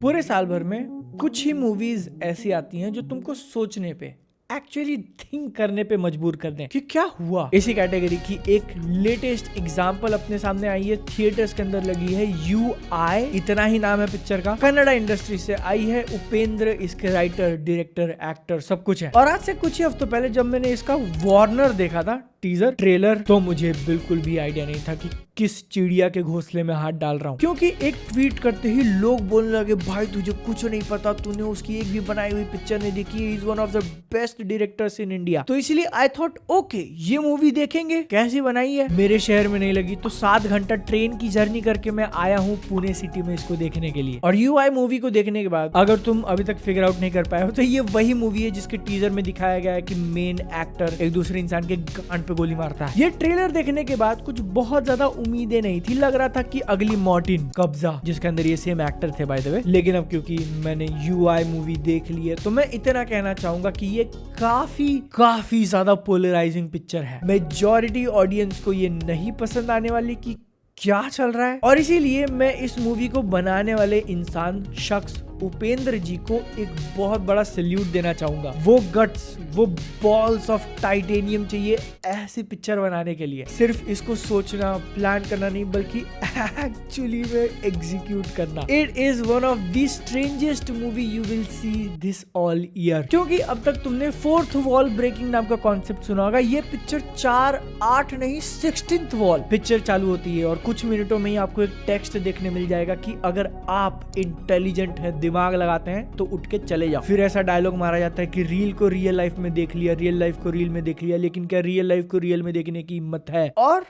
पूरे साल भर में कुछ ही मूवीज ऐसी आती हैं जो तुमको सोचने पे एक्चुअली थिंक करने पे मजबूर कर दें कि क्या हुआ। इसी कैटेगरी की एक लेटेस्ट एग्जांपल अपने सामने आई है, थिएटर्स के अंदर लगी है। यू आई, इतना ही नाम है पिक्चर का। कन्नड़ा इंडस्ट्री से आई है। उपेंद्र इसके राइटर, डायरेक्टर, एक्टर सब कुछ है। और आज से कुछ ही हफ्तों पहले जब मैंने इसका वार्नर देखा था, टीजर ट्रेलर, तो मुझे बिल्कुल भी आइडिया नहीं था कि किस चिड़िया के घोंसले में हाथ डाल रहा हूँ। क्योंकि एक ट्वीट करते ही लोग बोलने लगे, भाई तुझे कुछ नहीं पता, तूने उसकी एक भी बनाई हुई पिक्चर नहीं देखी, is one of the best directors in India. तो इसलिए आई थॉट ओके ये मूवी देखेंगे कैसी बनाई है। मेरे शहर में नहीं लगी तो 7 घंटा ट्रेन की जर्नी करके मैं आया हूँ पुणे सिटी में इसको देखने के लिए। और यू आई मूवी को देखने के बाद अगर तुम अभी तक फिगर आउट नहीं कर पाए हो तो ये वही मूवी है जिसके टीजर में दिखाया गया है कि मेन एक्टर एक दूसरे इंसान के गांड पे गोली मारता है। ये ट्रेलर देखने के बाद कुछ बहुत ज्यादा उम्मीदें नहीं थी। लग रहा था कि अगली मॉर्टिन कब्जा, जिसके अंदर ये सेम एक्टर थे बाय द वे। लेकिन अब क्योंकि मैंने यू आई मूवी देख ली है तो मैं इतना कहना चाहूंगा कि ये काफी ज्यादा पोलराइजिंग पिक्चर है। मेजॉरिटी ऑडियंस को ये नहीं पसंद आने वाली कि क्या चल रहा है। और इसीलिए मैं इस मूवी को बनाने वाले इंसान, शख्स उपेंद्र जी को एक बहुत बड़ा सैल्यूट देना चाहूंगा। वो गट्स, वो बॉल्स ऑफ टाइटेनियम चाहिए ऐसी पिक्चर बनाने के लिए। सिर्फ इसको सोचना, प्लान करना नहीं, बल्कि एक्चुअली में एग्जीक्यूट करना। It is one of the strangest movie you will see this all year. क्योंकि अब तक तुमने फोर्थ वॉल ब्रेकिंग नाम का कॉन्सेप्ट सुना होगा। ये पिक्चर 4, 8 नहीं 16th वॉल पिक्चर चालू होती है और कुछ मिनटों में ही आपको एक टेक्स्ट देखने मिल जाएगा कि अगर आप इंटेलिजेंट है, दिमाग लगाते हैं तो उठ के चले जाओ। फिर ऐसा डायलॉग मारा जाता है कि रील को रियल लाइफ में देख लिया, रियल लाइफ को रील में देख लिया, लेकिन क्या रियल लाइफ को रियल में देखने की हिम्मत है। और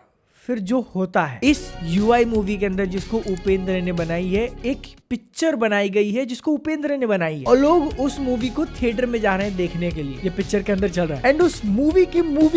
फिर जो होता है इस यूआई मूवी के अंदर, जिसको उपेंद्र ने बनाई है, एक पिक्चर बनाई गई है जिसको उपेंद्र ने बनाई है और लोग उस मूवी को थिएटर में जा रहे हैं देखने के लिए। ये पिक्चर के अंदर चल रहा है एंड उस मूवी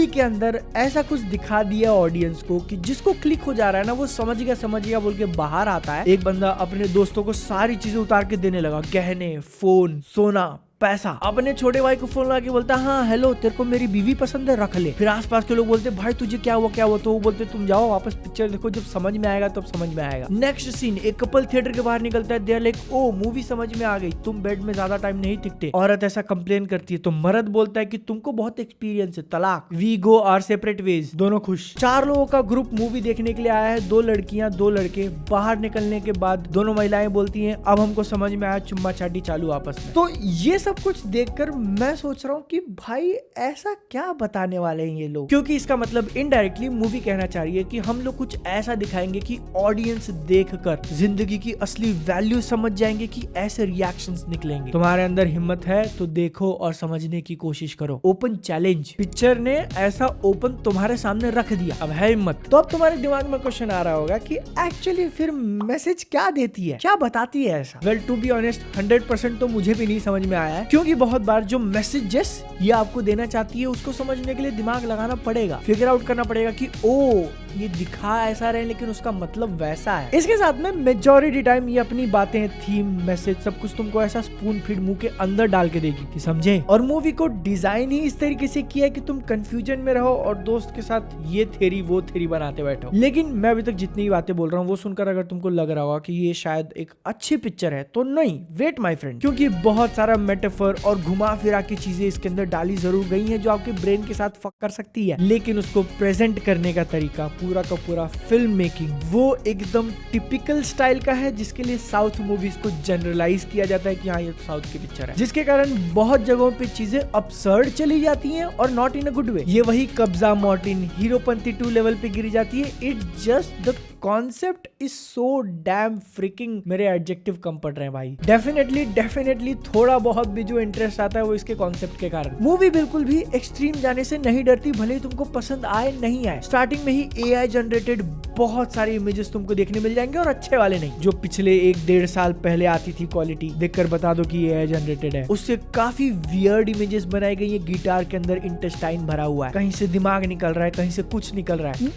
के अंदर ऐसा कुछ दिखा दिया ऑडियंस को कि जिसको क्लिक हो जा रहा है ना, वो समझ गया बोल के बाहर आता है। एक बंदा अपने दोस्तों को सारी चीजें उतार के देने लगा, गहने, फोन, सोना, पैसा। अपने छोटे भाई को फोन लगा के बोलता है, हाँ हेलो, तेरे को मेरी बीवी पसंद है, रख ले। फिर आसपास के लोग बोलते भाई तुझे क्या हुआ, तो वो बोलते तुम जाओ वापस पिक्चर देखो, जब समझ में आएगा तब समझ में आएगा। नेक्स्ट सीन, एक कपल थिएटर के बाहर निकलता है, they are like oh movie समझ में आ गई, तुम बेड में ज्यादा टाइम नहीं टिकते। औरत ऐसा कंप्लेन करती है तो मर्द बोलता है कि तुमको बहुत एक्सपीरियंस है, तलाक, we go our separate ways. दोनों खुश। 4 लोगों का ग्रुप मूवी देखने के लिए आया है, 2 लड़कियां 2 लड़के। बाहर निकलने के बाद दोनों महिलाएं बोलती हैं अब हमको समझ में आया, चुम्मा चाटी चालू आपस में। तो ये सब कुछ देखकर मैं सोच रहा हूँ कि भाई ऐसा क्या बताने वाले हैं ये लोग। क्योंकि इसका मतलब इनडायरेक्टली मूवी कहना चाह रही है कि हम लोग कुछ ऐसा दिखाएंगे कि ऑडियंस देखकर जिंदगी की असली वैल्यू समझ जाएंगे कि ऐसे रिएक्शंस निकलेंगे। तुम्हारे अंदर हिम्मत है तो देखो और समझने की कोशिश करो। ओपन चैलेंज, पिक्चर ने ऐसा ओपन तुम्हारे सामने रख दिया, अब है हिम्मत। तो अब तुम्हारे दिमाग में क्वेश्चन आ रहा होगा कि एक्चुअली फिर मैसेज क्या देती है, क्या बताती है ऐसा। वेल टू बी ऑनेस्ट 100% तो मुझे भी नहीं समझ में आया है, क्योंकि बहुत बार जो मैसेजेस ये आपको देना चाहती है उसको समझने के लिए दिमाग लगाना पड़ेगा, फिगर आउट करना पड़ेगा कि ओ ये दिखा ऐसा रहे लेकिन उसका मतलब वैसा है। इसके साथ में मेजॉरिटी टाइम ये अपनी बातें, थीम, मैसेज सब कुछ तुमको ऐसा स्पून फीड मुंह के अंदर डाल के देगी कि समझे। और मूवी को डिजाइन ही इस तरीके से किया है कि तुम कंफ्यूजन में रहो और दोस्त के साथ ये थ्योरी वो थ्योरी बनाते बैठो। लेकिन मैं अभी तक जितनी बातें बोल रहा हूँ वो सुनकर अगर तुमको लग रहा होगा कि ये शायद एक अच्छी पिक्चर है तो नहीं, वेट माय फ्रेंड, क्योंकि बहुत सारा मेटाफर और घुमा फिरा की चीजें इसके अंदर डाली जरूर गई हैं जो आपके ब्रेन के साथ फक कर सकती है, लेकिन उसको प्रेजेंट करने का तरीका, पूरा का पूरा फिल्म मेकिंग, वो एकदम टिपिकल स्टाइल का है जिसके लिए साउथ मूवीज को जनरलाइज किया जाता है कि हाँ ये तो साउथ की पिक्चर है, जिसके कारण बहुत जगहों पे चीजें अपसर्ड चली जाती हैं और not in a good way. ये वही कब्जा मॉर्टिन हीरोपंती 2 लेवल पे गिरी जाती है। It's just the concept is so damn fricking, मेरे एडजेक्टिव कम पड़ रहे हैं भाई। डेफिनेटली थोड़ा बहुत भी जो इंटरेस्ट आता है वो इसके कॉन्सेप्ट के कारण। मूवी बिल्कुल भी एक्सट्रीम जाने से नहीं डरती, भले ही तुमको पसंद आए नहीं आए। स्टार्टिंग में ही एआई जनरेटेड बहुत सारे इमेजेस तुमको देखने मिल जाएंगे और अच्छे वाले नहीं, जो पिछले 1-1.5 साल पहले आती थी क्वालिटी देखकर बता दो कि एआई जनरेटेड है। उससे काफी वियर्ड इमेजेस बनाई गई है। गिटार के अंदर इंटेस्टाइन भरा हुआ है, कहीं से दिमाग निकल रहा है, कहीं से कुछ निकल रहा है।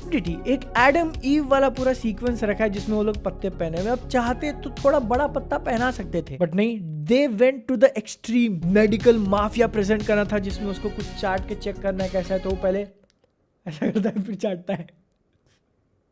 एक एडम ईव वाला पूरा सीक्वेंस रखा है जिसमें वो लोग पत्ते पहने हुए। अब चाहते तो थोड़ा बड़ा पत्ता पहना सकते थे, बट नहीं, they went to the extreme. Medical mafia present करना था जिसमें उसको कुछ चाट के चेक करना है कैसा है, तो वो पहले ऐसा करता है फिर चाटता है।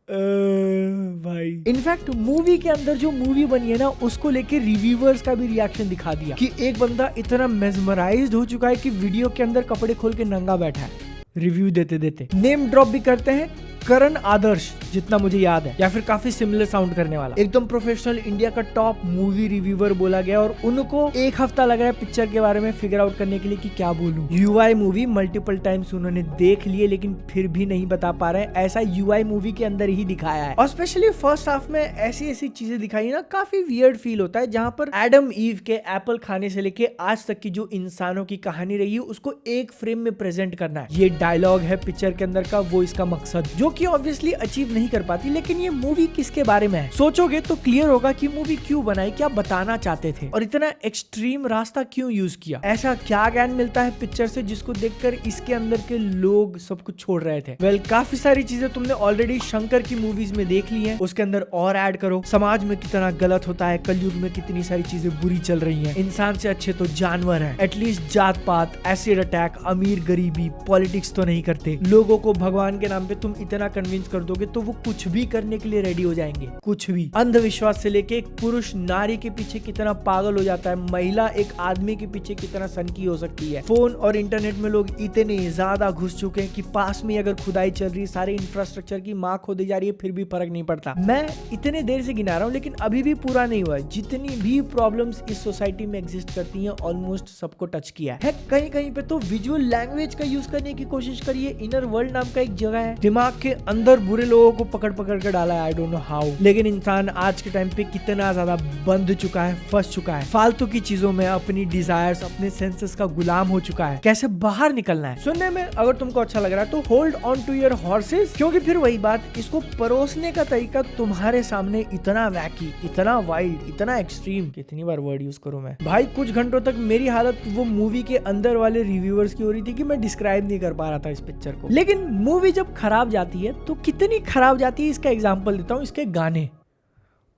भाई इनफैक्ट मूवी के अंदर जो मूवी बनी है ना, उसको लेके रिव्यूअर्स का भी रिएक्शन दिखा दिया कि एक बंदा इतना मेस्मराइज्ड हो चुका है कि वीडियो के अंदर कपड़े खोल के नंगा बैठा है रिव्यू देते देते। नेम ड्रॉप भी करते हैं करण आदर्श, जितना मुझे याद है, या फिर काफी सिमिलर साउंड करने वाला, एकदम प्रोफेशनल, इंडिया का टॉप मूवी रिव्यूअर बोला गया। और उनको 1 हफ्ता लग रहा है पिक्चर के बारे में फिगर आउट करने के लिए कि क्या बोलूं। यूआई मूवी मल्टीपल टाइम्स उन्होंने देख लिए, लेकिन फिर भी नहीं बता पा रहे हैं। ऐसा यूआई मूवी के अंदर ही दिखाया है, और स्पेशली फर्स्ट हाफ में ऐसी ऐसी चीजें दिखाई ना, काफी वियर्ड फील होता है, जहां पर एडम ईव के एप्पल खाने से लेके आज तक की जो इंसानों की कहानी रही है उसको एक फ्रेम में प्रेजेंट करना है। ये डायलॉग है पिक्चर के अंदर का, वो इसका मकसद, जो कि ऑब्वियसली अचीव नहीं कर पाती। लेकिन ये मूवी किसके बारे में है, सोचोगे तो क्लियर होगा कि मूवी क्यों बनाई, क्या बताना चाहते थे, और इतना एक्सट्रीम रास्ता क्यों यूज किया। ऐसा क्या ज्ञान मिलता है पिक्चर से जिसको देखकर इसके अंदर के लोग सब कुछ छोड़ रहे थे। वेल, काफी सारी चीजें तुमने ऑलरेडी शंकर की मूवीज में देख ली है, उसके अंदर और ऐड करो। समाज में कितना गलत होता है, कलयुग में कितनी सारी चीजें बुरी चल रही है, इंसान से अच्छे तो जानवर है। एटलीस्ट जात पात, एसिड अटैक, अमीर गरीबी, पॉलिटिक्स तो नहीं करते। लोगों को भगवान के नाम पे तुम इतना कन्विंस कर दोगे तो वो कुछ भी करने के लिए रेडी हो जाएंगे, कुछ भी। अंधविश्वास से लेके एक पुरुष नारी के पीछे कितना पागल हो जाता है, महिला एक आदमी के पीछे कितना सनकी हो सकती है। फोन और इंटरनेट में लोग इतने ज्यादा घुस चुके हैं कि पास में अगर खुदाई चल रही, सारे इंफ्रास्ट्रक्चर की माँ खोदी जा रही है, फिर भी फर्क नहीं पड़ता। मैं इतने देर से गिना रहा हूँ, लेकिन अभी भी पूरा नहीं हुआ है। जितनी भी प्रॉब्लम्स इस सोसाइटी में एग्जिस्ट करती हैं, ऑलमोस्ट सबको टच किया है। कहीं कहीं पे तो विजुअल लैंग्वेज का यूज करने की कोशिश करिए। इनर वर्ल्ड नाम का एक जगह है, दिमाग के अंदर बुरे लोगों को पकड़ पकड़ कर डाला है, आई डोंट नो हाउ। लेकिन इंसान आज के टाइम पे कितना ज्यादा बंध चुका है, फंस चुका है फालतू की चीजों में, अपनी डिजायर्स, अपने सेंसेस का गुलाम हो चुका है। कैसे बाहर निकलना है, सुनने में अगर तुमको अच्छा लग रहा है तो hold on to your horses, क्योंकि फिर वही बात, इसको परोसने का तरीका तुम्हारे सामने इतना वैकी, इतना वाइल्ड, इतना एक्सट्रीम, कितनी बार वर्ड यूज करूं मैं भाई। कुछ घंटों तक मेरी हालत वो मूवी के अंदर वाले रिव्यूअर्स की हो रही थी कि मैं डिस्क्राइब नहीं कर पा रहा था इस पिक्चर को। लेकिन मूवी जब खराब जाती है तो कितनी खराब जाती है, इसका एग्जांपल देता हूँ, इसके गाने।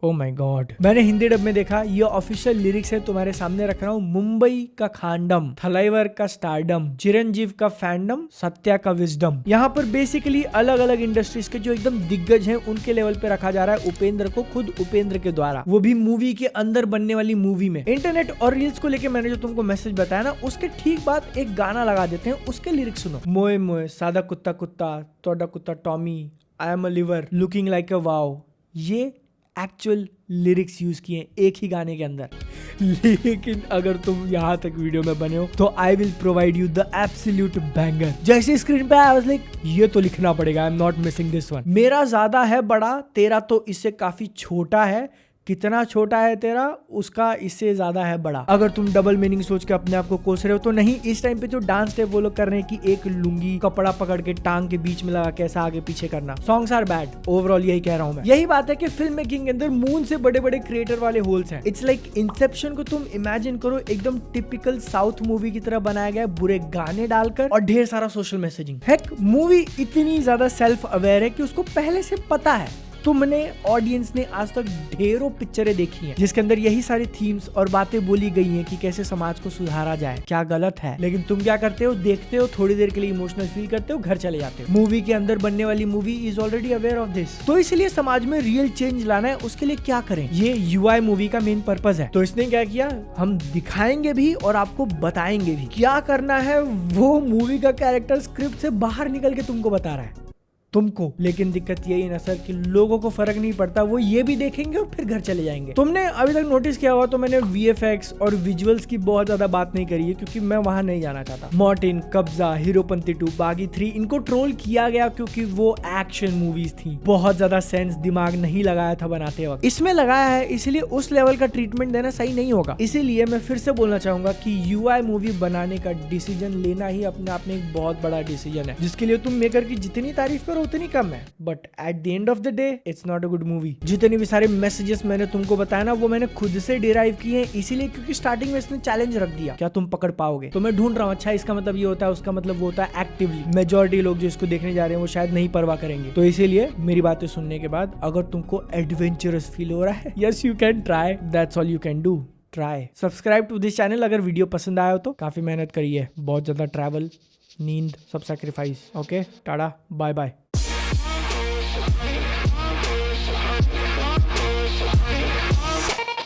ओ माय गॉड, मैंने हिंदी डब में देखा, ये ऑफिशियल लिरिक्स है, तुम्हारे सामने रख रहा हूँ। मुंबई का खांडम, थलाइवर का स्टारडम, चिरंजीव का फैंडम, सत्या का विजडम। यहाँ पर बेसिकली अलग अलग इंडस्ट्रीज के जो एकदम दिग्गज हैं उनके लेवल पे रखा जा रहा है उपेंद्र को, खुद उपेंद्र के द्वारा, वो भी मूवी के अंदर बनने वाली मूवी में। इंटरनेट और रील्स को लेके मैंने जो तुमको मैसेज बताया ना, उसके ठीक बाद एक गाना लगा देते हैं, उसके लिरिक्स सुनो। मोए मोए सादा कुत्ता कुत्ता, तोड़ा कुत्ता Tommy, I am a liver looking like a wow. ये एक्चुअल लिरिक्स यूज किए एक ही गाने के अंदर। लेकिन अगर तुम यहाँ तक वीडियो में बने हो तो I will provide you the absolute banger. जैसे स्क्रीन पे आई वाज लाइक, ये तो लिखना पड़ेगा, I am not missing this one. मेरा ज्यादा है बड़ा, तेरा तो इससे काफी छोटा है। कितना छोटा है तेरा, उसका इससे ज्यादा है बड़ा। अगर तुम डबल मीनिंग सोच के अपने आप को कोस रहे हो तो नहीं। इस टाइम पे जो डांस स्टेप वो लोग कर रहे हैं कि एक लुंगी कपड़ा पकड़ के टांग के बीच में लगा के ऐसा आगे पीछे करना, सॉन्ग्स आर बैड ओवरऑल, यही कह रहा हूं मैं। यही बात है कि फिल्म मेकिंग के अंदर मून से बड़े बड़े क्रिएटर वाले होल्स हैं। इट्स लाइक इंसेप्शन को तुम इमेजिन करो, एकदम टिपिकल साउथ मूवी की तरह बनाया गया, बुरे गाने डालकर और ढेर सारा सोशल मैसेजिंग। हेक, मूवी इतनी ज्यादा सेल्फ अवेयर है कि उसको पहले से पता है। तुमने, ऑडियंस ने आज तक ढेरों पिक्चरें देखी हैं जिसके अंदर यही सारी थीम्स और बातें बोली गई हैं कि कैसे समाज को सुधारा जाए, क्या गलत है। लेकिन तुम क्या करते हो, देखते हो, थोड़ी देर के लिए इमोशनल फील करते हो, घर चले जाते हो। मूवी के अंदर बनने वाली movie is already aware of this. तो इसलिए समाज में रियल चेंज लाना है, उसके लिए क्या करें, ये यूआई मूवी का मेन पर्पज है। तो इसने क्या किया, हम दिखाएंगे भी और आपको बताएंगे भी क्या करना है। वो मूवी का कैरेक्टर स्क्रिप्ट से बाहर निकल के तुमको बता रहा है, तुमको। लेकिन दिक्कत यही है ना सर कि लोगों को फर्क नहीं पड़ता, वो ये भी देखेंगे और फिर घर चले जाएंगे। तुमने अभी तक नोटिस किया हुआ तो मैंने वीएफएक्स और विजुअल्स की बहुत ज्यादा बात नहीं करी है, क्योंकि मैं वहां नहीं जाना चाहता। मॉर्टिन, कब्जा, हीरोपंती 2, बागी 3, इनको ट्रोल किया गया क्योंकि वो एक्शन मूवीज थी, बहुत ज्यादा सेंस दिमाग नहीं लगाया था बनाते वक्त। इसमें लगाया है, इसलिए उस लेवल का ट्रीटमेंट देना सही नहीं होगा। इसीलिए मैं फिर से बोलना चाहूंगा कि यूआई मूवी बनाने का डिसीजन लेना ही अपने आप में एक बहुत बड़ा डिसीजन है, जिसके लिए तुम मेकर की जितनी तारीफ करो उतनी कम है। But at the end of the day it's not a good movie. जितने भी सारे मैसेजेस मैंने तुमको बताया ना, वो मैंने खुद से डिराइव किए हैं, इसीलिए क्योंकि स्टार्टिंग में इसने चैलेंज रख दिया, क्या तुम पकड़ पाओगे। तो मैं ढूंढ रहा हूँ, अच्छा इसका मतलब ये होता है, उसका मतलब वो होता है। एक्टिवली मेजॉरिटी लोग जो इसको देखने जा रहे हैं वो शायद नहीं परवाह करेंगे। तो इसीलिए मेरी बातें सुनने के बाद अगर तुमको एडवेंचरस फील हो रहा है, yes you can try, that's all you can do, try. Subscribe to this channel अगर वीडियो पसंद आया हो तो। काफी मेहनत करी है, बहुत ज्यादा ट्रैवल, नींद, सब sacrifice. Okay, tata, bye bye.